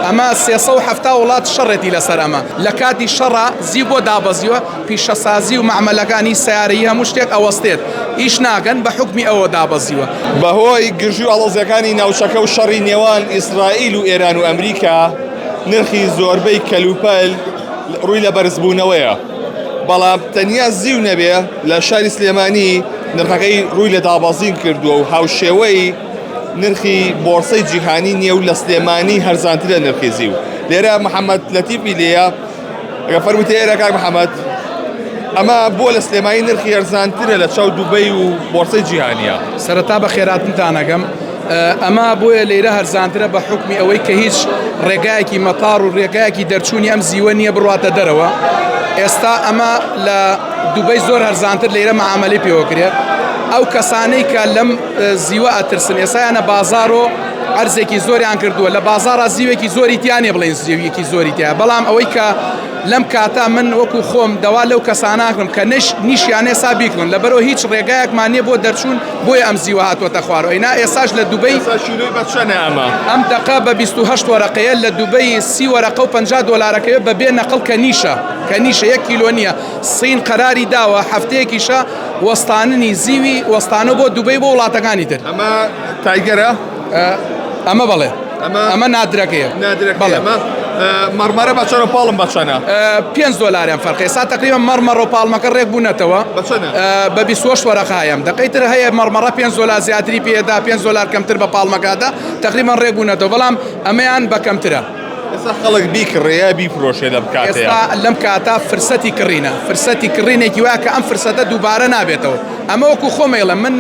ئەمە 370 وڵات شەڕێتی لەسەر ئەمە لە کاتی شەڕە زیو بۆ دابەزیوە پیشەسازی و معمەلەکانی سیارەیی هەموو شتێک ئەوەستێت ئیش ناکەن بە حکمی ئەوە دابەزیوە. بەهۆی گرژی و ئەڵۆزیەکانی ناوچەکە و شەڕی نێوان ئیسرائیل و ئێران و ئەمریکا نرخی زۆربەی کەلوپەل ڕووی لە بەرزبوونەوەیە، بەڵام تەنیا زیو نەبێ لە شاری سلێمانی نرخەکەی ڕووی لە دابەزین کردووە و هاوشێوەی نرخی بۆرسەی جیهانی نییە و لە سلێمانی هەرزانترە نرخی زیو. لێرە محەممەد لەتیفی لێیە ئەگە فەرمووتە ئێرە کاک محەممەد ئەمە بۆ لە سلێمانی نرخی هەرزانترە لە چاو دووبەی و بۆرسەی جیهانیە. سەرەتا بە خێراتنتانەگەم ئەمە بۆیە لێرە هەرزانترە بە حکمی ئەوەی کە هیچ ڕێگایەکی مەتاڕ و ڕێگایەکی دەرچوونی ئەم زیوە نییە بڕاتە دەرەوە. ئێستا ئەمە لە دووبەی زۆر هەرزانتر لێرە مەعامەلەی پێوەکرێت. ئەو کەسانەی کە لەم زیوە ئەترسن ئێستایانە بازار و عەرزێکی زۆریان کردووە لە بازارە زیوێکی زۆری تیانێ بڵێن زیویەکی زۆری تیا، بەڵام ئەوەی کە لەم کاتا من وەکو خۆم دەوا لەو کەساناکرم کە نیشیانێ سابیکردن لەبەرەوە هیچ ڕێگایەکمان نییە بۆ دەرچوون بۆیە ئەم زیوە هاتووەتە خوارەوە. ئینا ئێساش لە دووبەی ئەم دقا بە 28 وەرەقەیە لە دووبەی 30 وەرەقە و 50 دۆلارەکەوێت بەبێ نەقڵ کە نیشە 1 کیلۆ نییە. سین قەراری داوە هەفتەیەکیشە وەستاننی زیوی وەستانە بۆ دووبەی بۆ وڵاتەکانی تر. ئەمە تایگەرە؟ ئەمە بەڵێ ئەمە نادرەکەیە مەرمەرە بەچەنە پاڵم بەچەنە 5 دۆلاریان فەرقی سا تقریبا مەرمەڕ و پاڵمەکە ڕێک بوونەتەوە بە 28 وەرەقەیەم دقەیتر هەیە مەرمەڕە 5 دۆلار زیاتری پێدا 5 دۆلار کەمتر بە پاڵمەکەدا تقریبا ڕێک بوونەتەوە، بەڵام ئەمەیان بە کەمترە. ئێستا خەڵک بیکڕێە بیفرۆشێ لەم کاتەیە. ئێستا لەم کاتا فرسەتی کڕینە فرسەتی کڕینێکی وایە کە ئەم فرسەتە دووبارە نابێتەوە. ئەمە وەکو خۆمەڵە من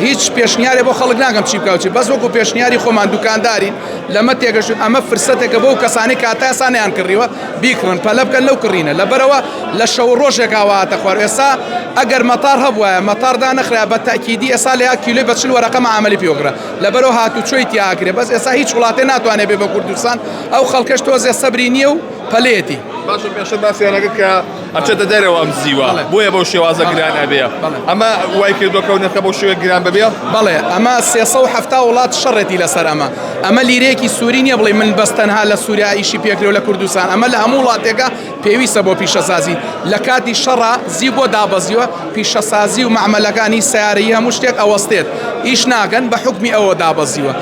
هیچ پێشنیارێ بۆ خەڵک ناگەم چی بکەوچی بەس وەکو پێشنیاری خۆمان دوکاندارین لەمە تێگەشت ئەمە فرسەتێکە بۆ کەسانی کاتا ئێسانیان کڕیوە بیکڕن پەلە بکەن لەو کڕینە لەبەرەوە لە شەو ڕۆژێک ئاواتە خوار. ئێستا ئەگەر مەتار هەبووە مەتاردا نەخرا بە تاکیدی ئێستا لە کیلۆی بە 40 وەرەقە مەعامەلی پێوەگرە لەبەرەوە هاتوچۆی تیاکرێ، بەس ئێستا هیچ وڵاتێ ناتوانێت بێ بە کوردستان ئەو خەڵکەش تۆزێ سەبری نییە و پەلێتی. باشە پێشتر باسییانەکە کە ئەچێتە دەرەوە ئەم زیوە بۆیە بەو شێوازە گران ئەبێ. ئەمە وای کردووەکە و نرخە بەو شێوە گران ببێ؟ بەڵێ ئەمە 370 وڵات شەڕێتی لەسەر ئەمە لیرەیەکی سووری نییە بڵێ من بەس تەنها لە سووریا ئیشی پێکرێ لە کوردستان، ئەمە لە هەموو وڵاتێکە پێویستە بۆ پیشەسازی. لە کاتی شەڕە زیو بۆ دابەزیوە پیشەسازی و معمەلەکانی سیارەیی هەموو شتێک ئەوەستێت ئیش ناکەن بە حکمی ئەوە دابەزیوە.